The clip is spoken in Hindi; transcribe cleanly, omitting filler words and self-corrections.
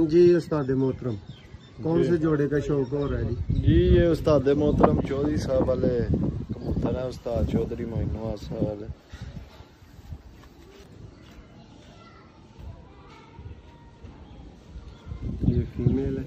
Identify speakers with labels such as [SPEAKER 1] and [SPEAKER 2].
[SPEAKER 1] जी उस्ताद मोहतरम, कौन से जोड़े का शौक हो रहा है जी?
[SPEAKER 2] जी ये उस्ताद मोहतरम चौधरी साहब वाले कबूतर है, उस्ताद चौधरी मोइनुद्दीन साहब वाले।
[SPEAKER 1] ये फीमेल है।